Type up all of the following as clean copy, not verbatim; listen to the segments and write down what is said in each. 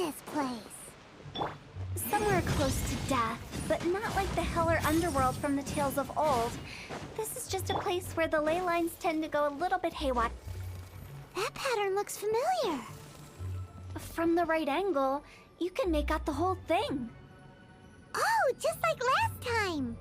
this place? Somewhere close to death, but not like the hell or underworld from the tales of old. This is just a place where the ley lines tend to go a little bit haywire. That pattern looks familiar. From the right angle, you can make out the whole thing. Oh, just like last time.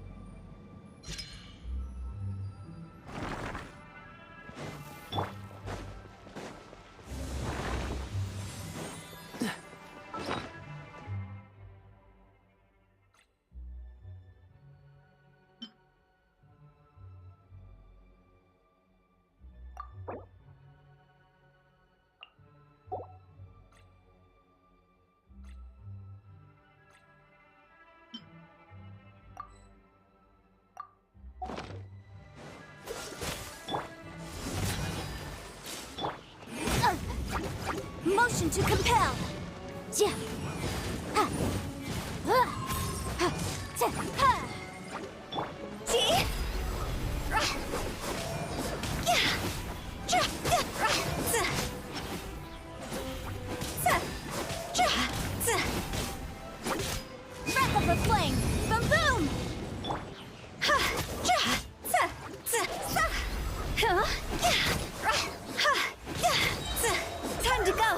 Motion to compel. Yeah. Ha. Ha. Ta. Ha. Ti. Ra. Yeah. Ja. Ra. Ta. Ta. Ja. Ta. Wrap up the flame. Boom boom. Ha. Ja. Ta. Ta. Sa. Huh. Yeah. Ra. Ha. Yeah. Ta. Time to go.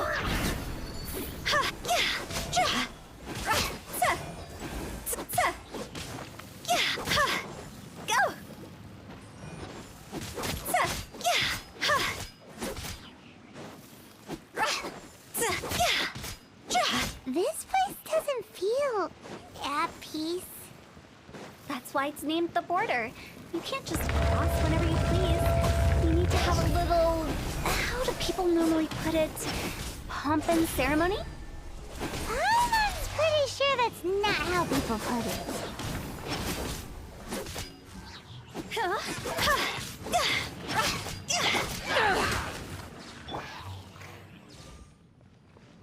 Ha. Yeah. Ja. Ra. Ta. Ta. Yeah. Ha. Go. Ta. Yeah. Ha. Ra. Ta. Yeah. Ja. This place doesn't feel at peace. That's why it's named the Border. You can't just cross whenever you please. You need to have a little... How do people normally put it? Pomp and ceremony? I'm pretty sure that's not how people put it.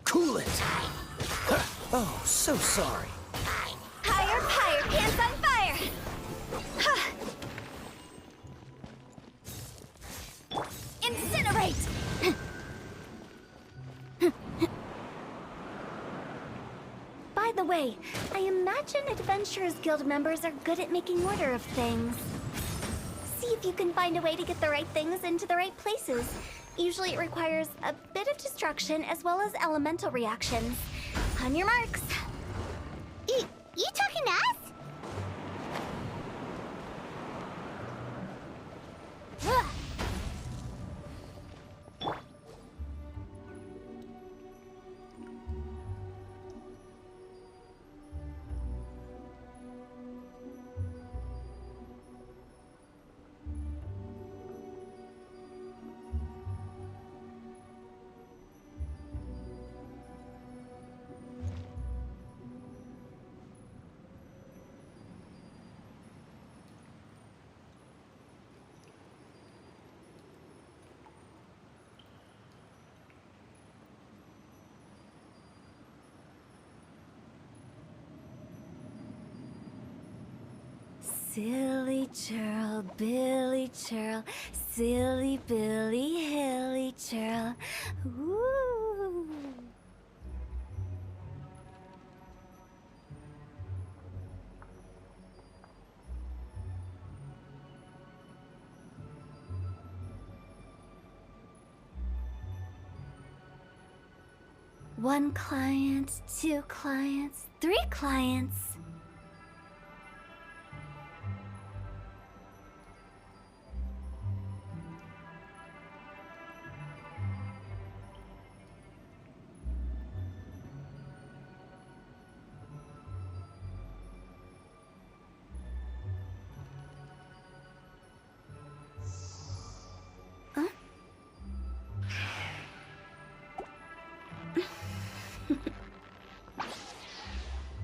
Cool it! Oh, so sorry. Higher, higher, pants on fire! Incinerate! By the way, I imagine Adventurers Guild members are good at making order of things. See if you can find a way to get the right things into the right places. Usually it requires a bit of destruction as well as elemental reactions. On your marks. You talking to us? Ugh. Silly churl, Billy churl, silly Billy, hilly churl. Ooh. One client, two clients, three clients.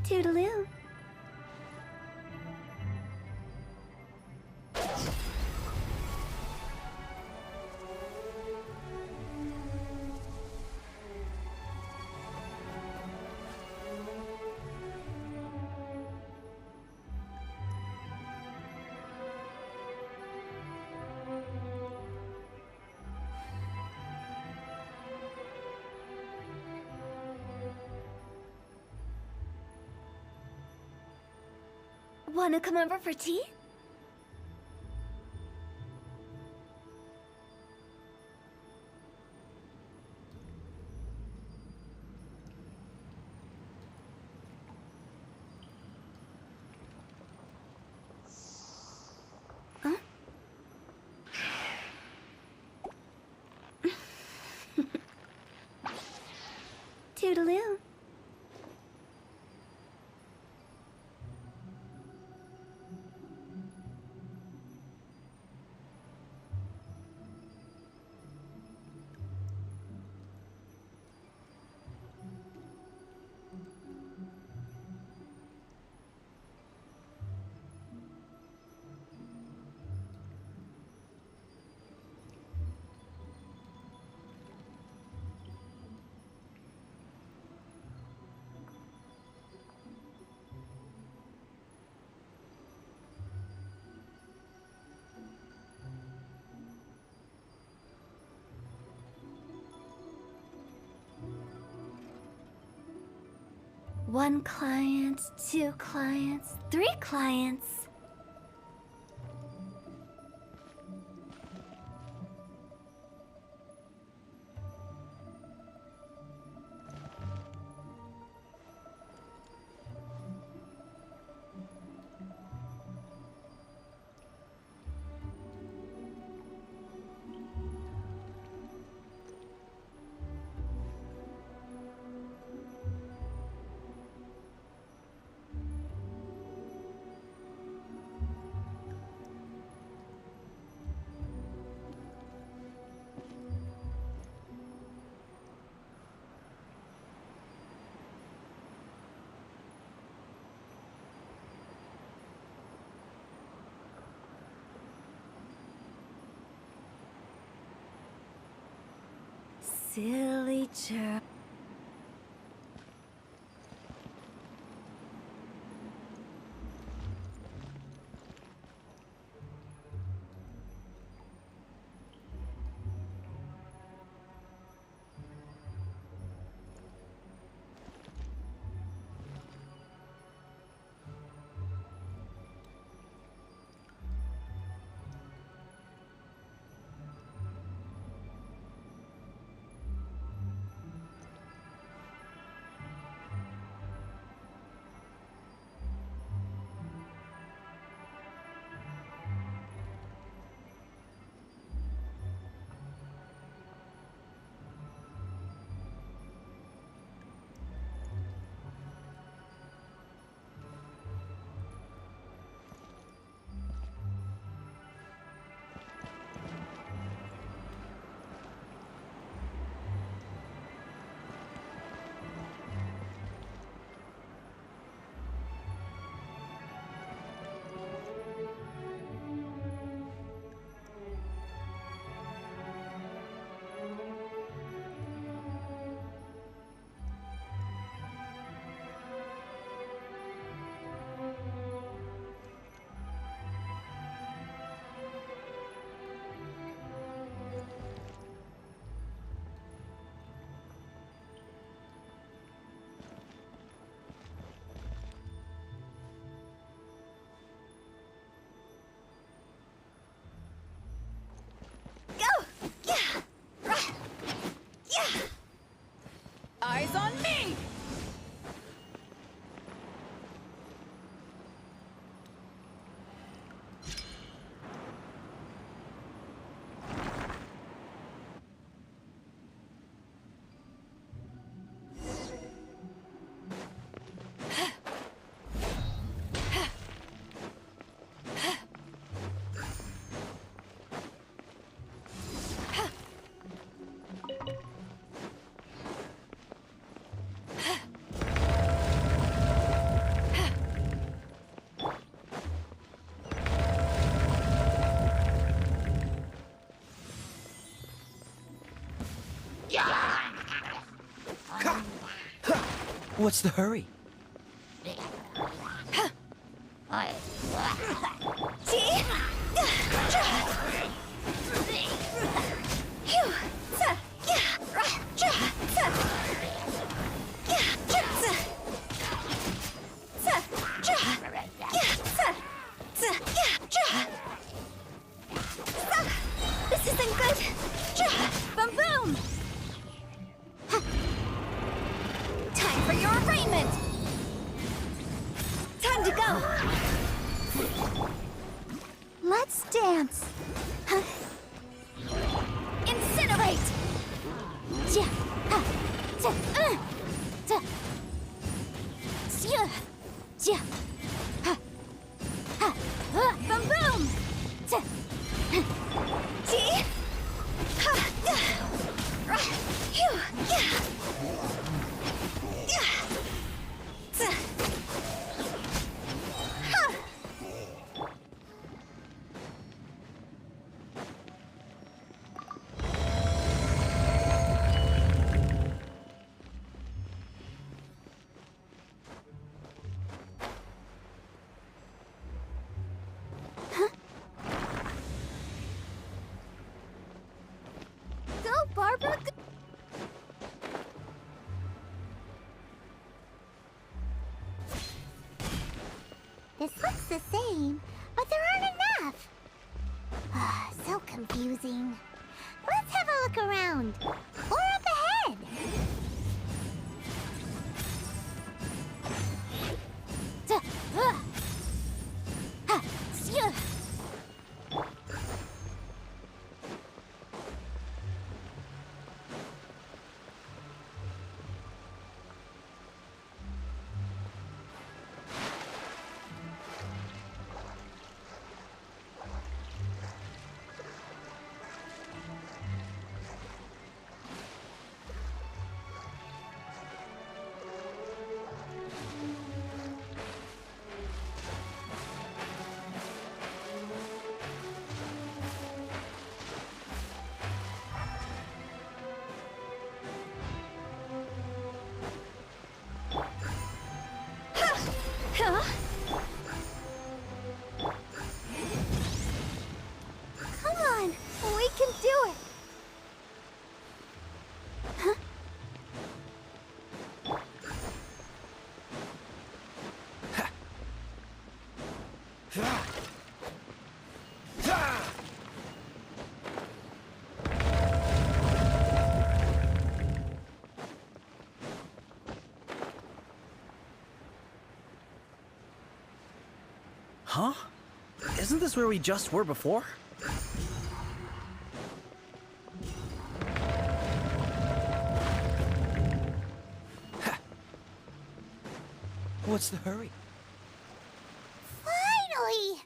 Toodaloo. Wanna come over for tea? Huh? Toodaloo. One client, two clients, three clients. Silly chirp. Eyes on me! What's the hurry? good. Boom, boom. Time for your arraignment. Time to go. Let's dance. Incinerate. Ja, ha, ta, ta. Ja, ja, ha, ha, Boom, boom. ta. See? Ha, yeah. Phew, yeah. Yeah. Ha. Go, Barbara. Go. This looks the same, but there aren't enough. So confusing. Let's have a look around. Or up ahead. Ta, ha, yeah. Huh? Come on, we can do it. Huh? Huh? Isn't this where we just were before? Ha. What's the hurry? Finally!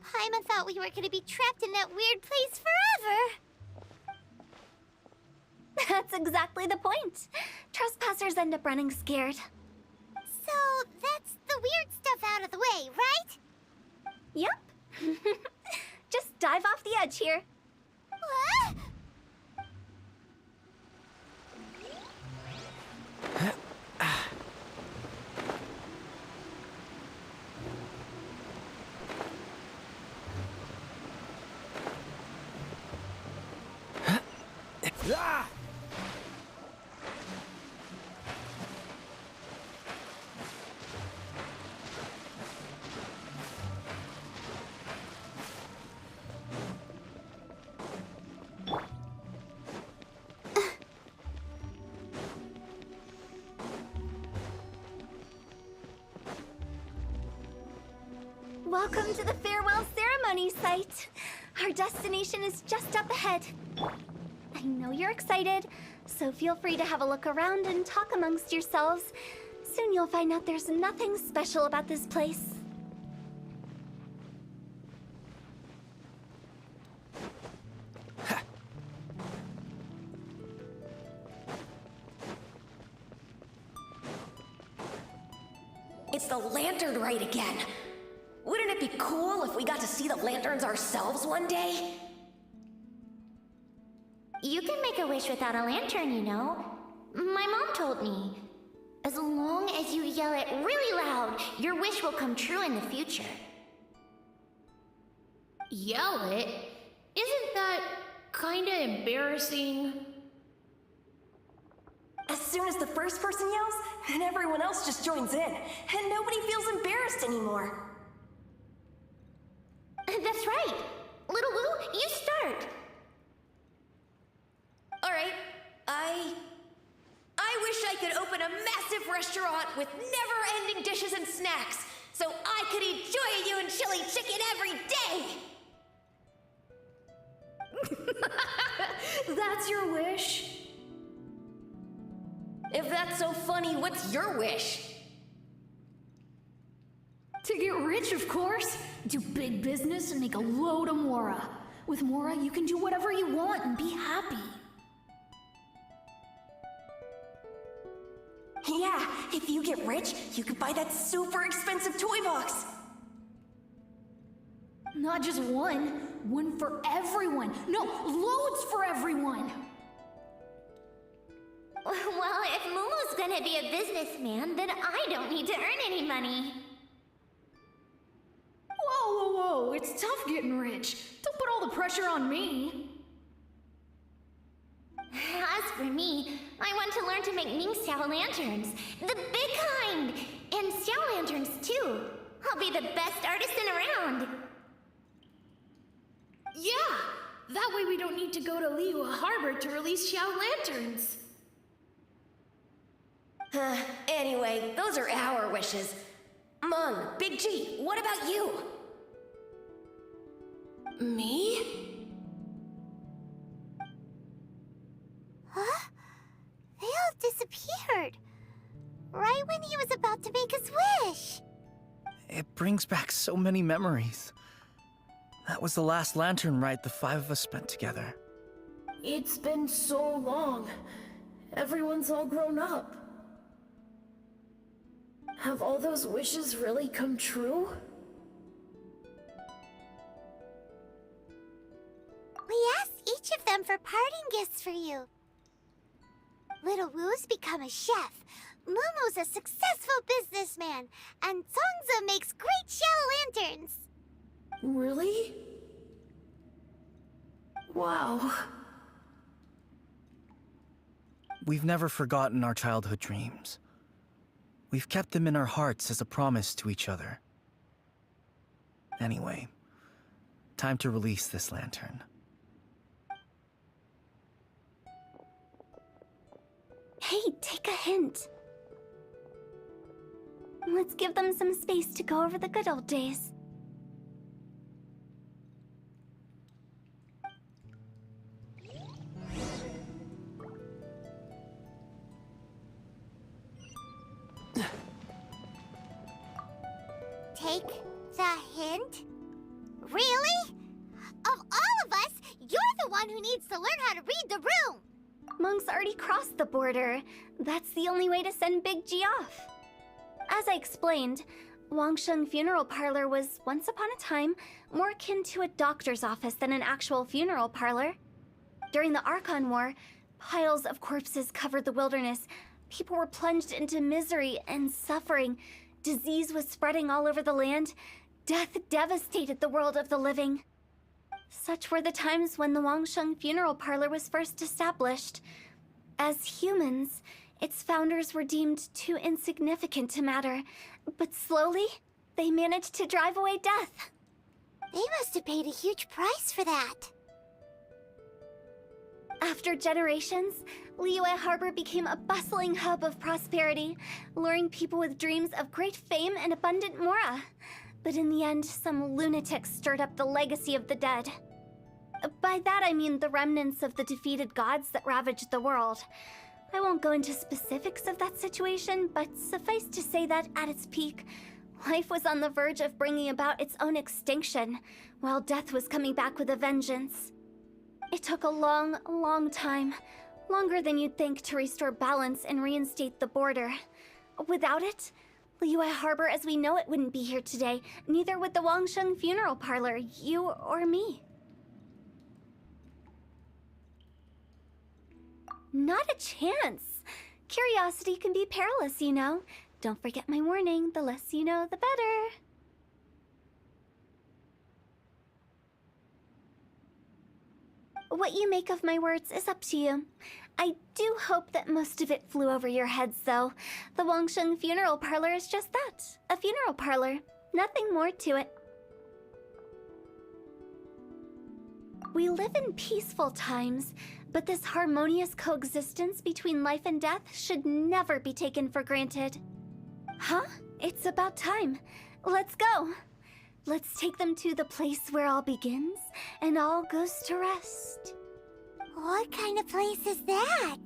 Paimon thought we were gonna be trapped in that weird place forever. That's exactly the point. Trespassers end up running scared. So that's the weird stuff out of the way, right? Yep. Just dive off the edge here. What? Ah! Welcome to the farewell ceremony site. Our destination is just up ahead. I know you're excited, so feel free to have a look around and talk amongst yourselves. Soon you'll find out there's nothing special about this place. It's the lantern rite again. Wouldn't it be cool if we got to see the lanterns ourselves one day? You can make a wish without a lantern, you know. My mom told me. As long as you yell it really loud, your wish will come true in the future. Yell it? Isn't that kinda embarrassing? As soon as the first person yells, then everyone else just joins in, and nobody feels embarrassed anymore. That's right. Little Wu, you start. restaurant with never-ending dishes and snacks, so I could enjoy you and chili chicken every day! That's your wish? If that's so funny, what's your wish? To get rich, of course. Do big business and make a load of Mora. With Mora, you can do whatever you want and be happy. Yeah, if you get rich, you could buy that super expensive toy box. Not just one. One for everyone. No, loads for everyone. Well, if Momo's gonna be a businessman, then I don't need to earn any money. Whoa, whoa, whoa. It's tough getting rich. Don't put all the pressure on me. As for me, I want to learn to make Ming Xiao lanterns. The big kind! And Xiao lanterns, too. I'll be the best artisan around. Yeah! That way we don't need to go to Liyue Harbor to release Xiao lanterns. Anyway, those are our wishes. Mung, Big G, what about you? Me? Huh? They all disappeared. Right when he was about to make his wish. It brings back so many memories. That was the last lantern ride the 5 of us spent together. It's been so long. Everyone's all grown up. Have all those wishes really come true? We asked each of them for parting gifts for you. Little Wu's become a chef, Momo's a successful businessman, and Songza makes great Xiao lanterns. Really? Wow. We've never forgotten our childhood dreams. We've kept them in our hearts as a promise to each other. Anyway, time to release this lantern. Hey, take a hint. Let's give them some space to go over the good old days. Take the hint? Really? Of all of us, you're the one who needs to learn how to read the room! Monk's already crossed the border. That's the only way to send Big G off. As I explained, Wangsheng Funeral Parlor was once upon a time more akin to a doctor's office than an actual funeral parlor. During the Archon War, piles of corpses covered the wilderness. People were plunged into misery and suffering. Disease was spreading all over the land. Death devastated the world of the living. Such were the times when the Wangsheng Funeral Parlor was first established. As humans, its founders were deemed too insignificant to matter, but slowly, they managed to drive away death. They must have paid a huge price for that. After generations, Liyue Harbor became a bustling hub of prosperity, luring people with dreams of great fame and abundant mora. But in the end, some lunatics stirred up the legacy of the dead. By that I mean the remnants of the defeated gods that ravaged the world. I won't go into specifics of that situation, but suffice to say that at its peak, life was on the verge of bringing about its own extinction, while death was coming back with a vengeance. It took a long, long time, longer than you'd think, to restore balance and reinstate the border. Without it, Liyue Harbor as we know it wouldn't be here today, neither would the Wangsheng Funeral Parlor, you or me. Not a chance. Curiosity can be perilous, you know. Don't forget my warning, the less you know, the better. What you make of my words is up to you. I do hope that most of it flew over your heads, though. The Wangsheng Funeral Parlor is just that, a funeral parlor. Nothing more to it. We live in peaceful times, but this harmonious coexistence between life and death should never be taken for granted. Huh? It's about time. Let's go. Let's take them to the place where all begins and all goes to rest. What kind of place is that?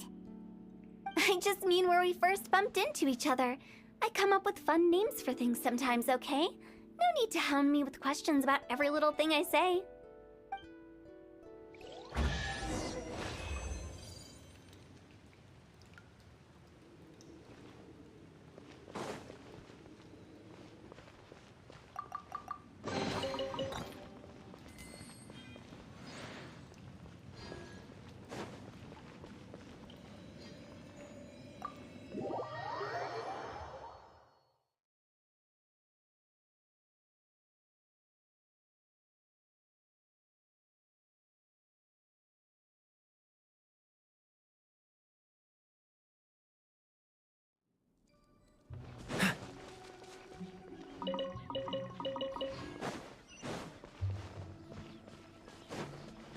I just mean where we first bumped into each other. I come up with fun names for things sometimes, okay? No need to hound me with questions about every little thing I say.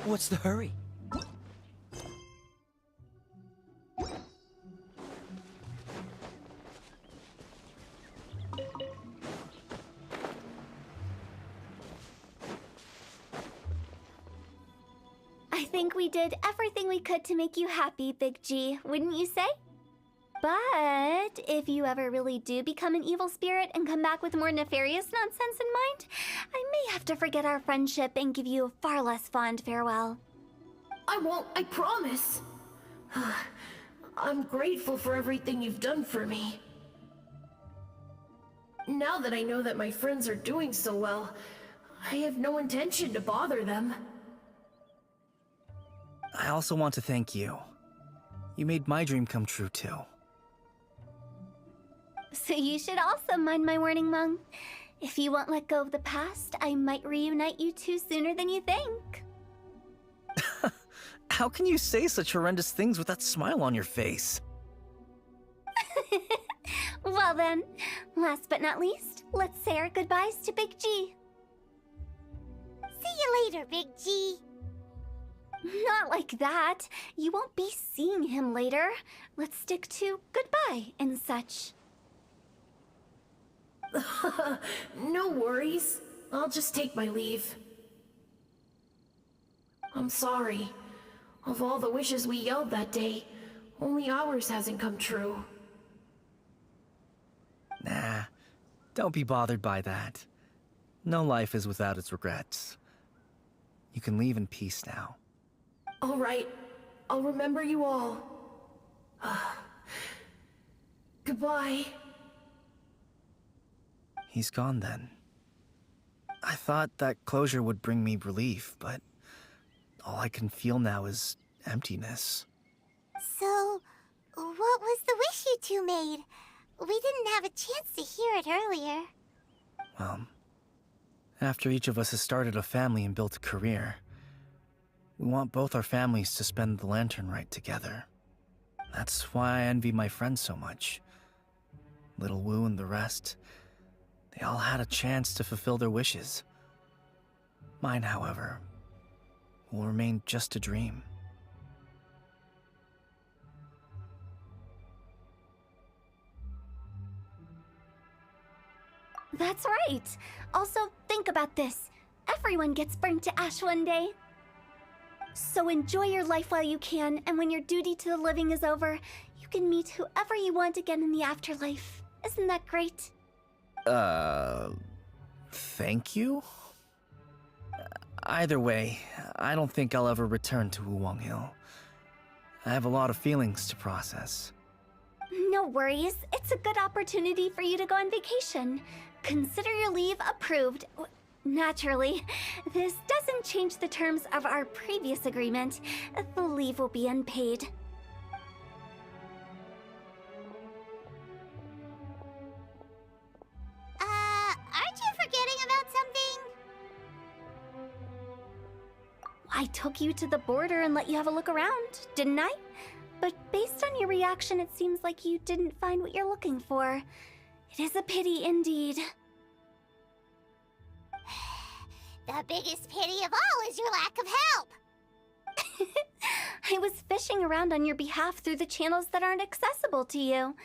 What's the hurry? I think we did everything we could to make you happy, Big G, wouldn't you say? But if you ever really do become an evil spirit and come back with more nefarious nonsense in mind, I may have to forget our friendship and give you a far less fond farewell. I won't, I promise. I'm grateful for everything you've done for me. Now that I know that my friends are doing so well, I have no intention to bother them. I also want to thank you. You made my dream come true, too. So you should also mind my warning, Mung. If you won't let go of the past, I might reunite you two sooner than you think. How can you say such horrendous things with that smile on your face? Well then, last but not least, let's say our goodbyes to Big G. See you later, Big G. Not like that. You won't be seeing him later. Let's stick to goodbye and such. No worries. I'll just take my leave. I'm sorry. Of all the wishes we yelled that day, only ours hasn't come true. Nah, don't be bothered by that. No life is without its regrets. You can leave in peace now. All right. I'll remember you all. Goodbye. He's gone then. I thought that closure would bring me relief, but all I can feel now is emptiness. So, what was the wish you two made? We didn't have a chance to hear it earlier. Well, after each of us has started a family and built a career, we want both our families to spend the lantern rite together. That's why I envy my friends so much. Little Wu and the rest, they all had a chance to fulfill their wishes. Mine, however, will remain just a dream. That's right. Also, think about this. Everyone gets burnt to ash one day. So enjoy your life while you can, and when your duty to the living is over, you can meet whoever you want again in the afterlife. Isn't that great? Thank you? Either way, I don't think I'll ever return to Wuwang Hill. I have a lot of feelings to process. No worries. It's a good opportunity for you to go on vacation. Consider your leave approved. Naturally, this doesn't change the terms of our previous agreement. The leave will be unpaid. Aren't you forgetting about something? I took you to the border and let you have a look around, didn't I? But based on your reaction, it seems like you didn't find what you're looking for. It is a pity indeed. The biggest pity of all is your lack of help. I was fishing around on your behalf through the channels that aren't accessible to you.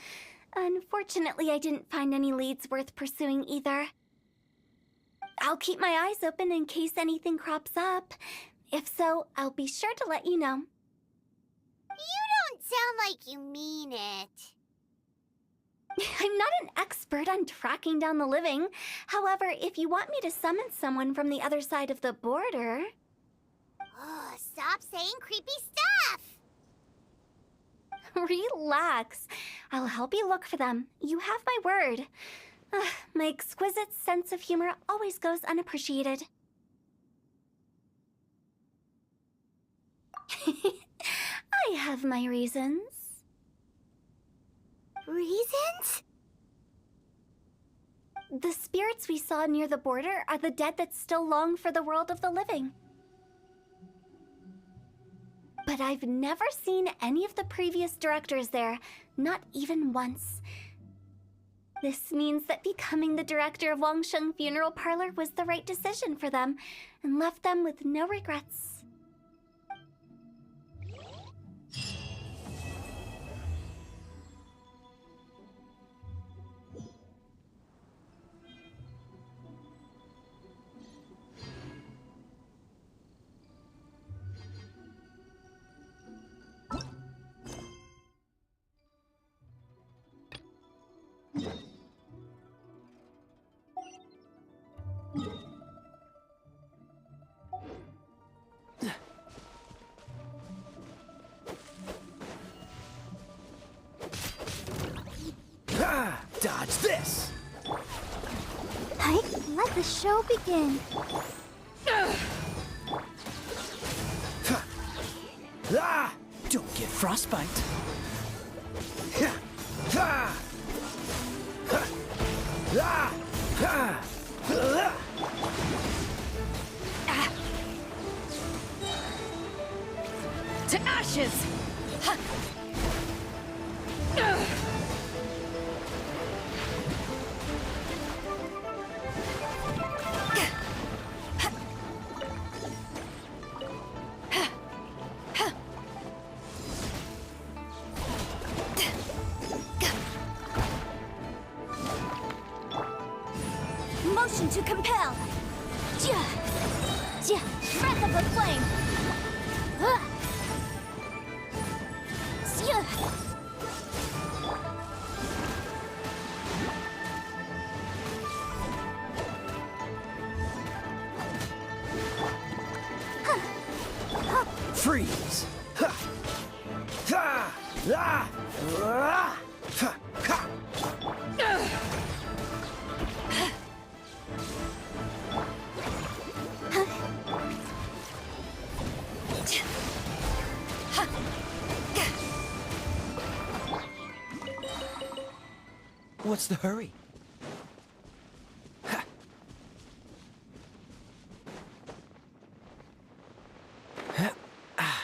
Unfortunately, I didn't find any leads worth pursuing either. I'll keep my eyes open in case anything crops up. If so, I'll be sure to let you know. You don't sound like you mean it. I'm not an expert on tracking down the living. However, if you want me to summon someone from the other side of the border... Oh, stop saying creepy stuff! Relax. I'll help you look for them. You have my word. My exquisite sense of humor always goes unappreciated. I have my reasons. Reasons? The spirits we saw near the border are the dead that still long for the world of the living. But I've never seen any of the previous directors there, not even once. This means that becoming the director of Wangsheng Funeral Parlor was the right decision for them, and left them with no regrets. Dodge this! Let the show begin. Ah! Don't get frostbite. To ashes! Motion to compel! Breath of the flame! Freeze! Ha! Ha! Ah! Ah! Ha! Ha! What's the hurry? Ha! Ha! Ah!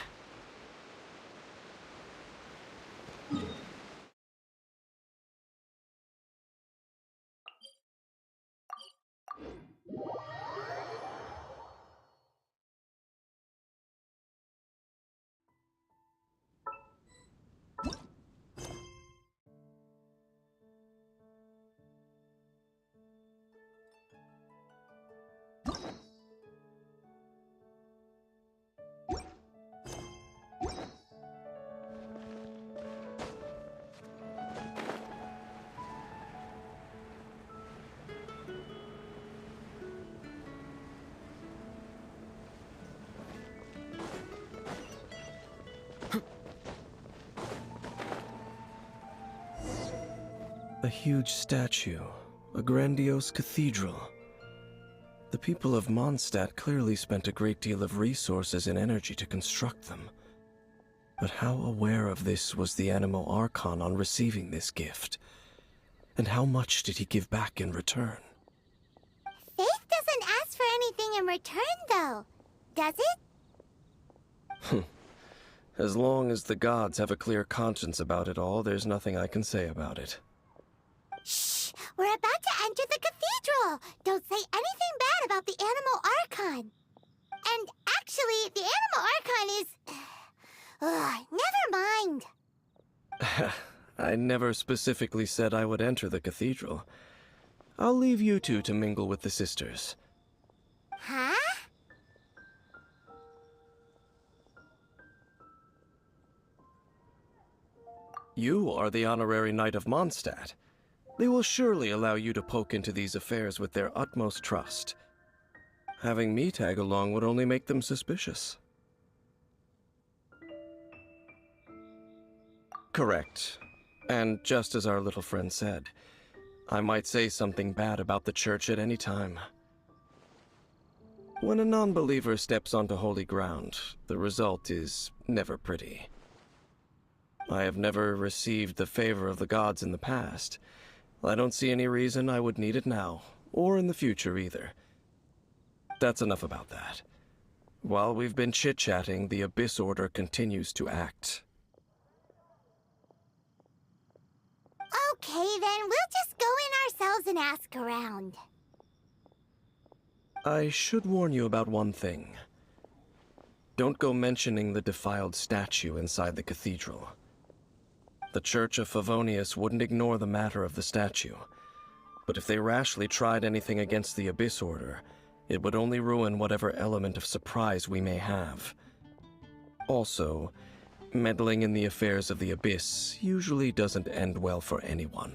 A huge statue, a grandiose cathedral. The people of Mondstadt clearly spent a great deal of resources and energy to construct them. But how aware of this was the Anemo Archon on receiving this gift? And how much did he give back in return? Faith doesn't ask for anything in return, though. Does it? As long as the gods have a clear conscience about it all, there's nothing I can say about it. Shh! We're about to enter the cathedral! Don't say anything bad about the Anemo Archon! And actually, the Anemo Archon is... I never specifically said I would enter the cathedral. I'll leave you two to mingle with the sisters. Huh? You are the honorary Knight of Mondstadt. They will surely allow you to poke into these affairs with their utmost trust. Having me tag along would only make them suspicious. Correct. And just as our little friend said, I might say something bad about the church at any time. When a non-believer steps onto holy ground, the result is never pretty. I have never received the favor of the gods in the past. I don't see any reason I would need it now, or in the future either. That's enough about that. While we've been chit-chatting, the Abyss Order continues to act. Okay, then we'll just go in ourselves and ask around. I should warn you about one thing. Don't go mentioning the defiled statue inside the cathedral. The Church of Favonius wouldn't ignore the matter of the statue, but if they rashly tried anything against the Abyss Order, it would only ruin whatever element of surprise we may have. Also, meddling in the affairs of the Abyss usually doesn't end well for anyone.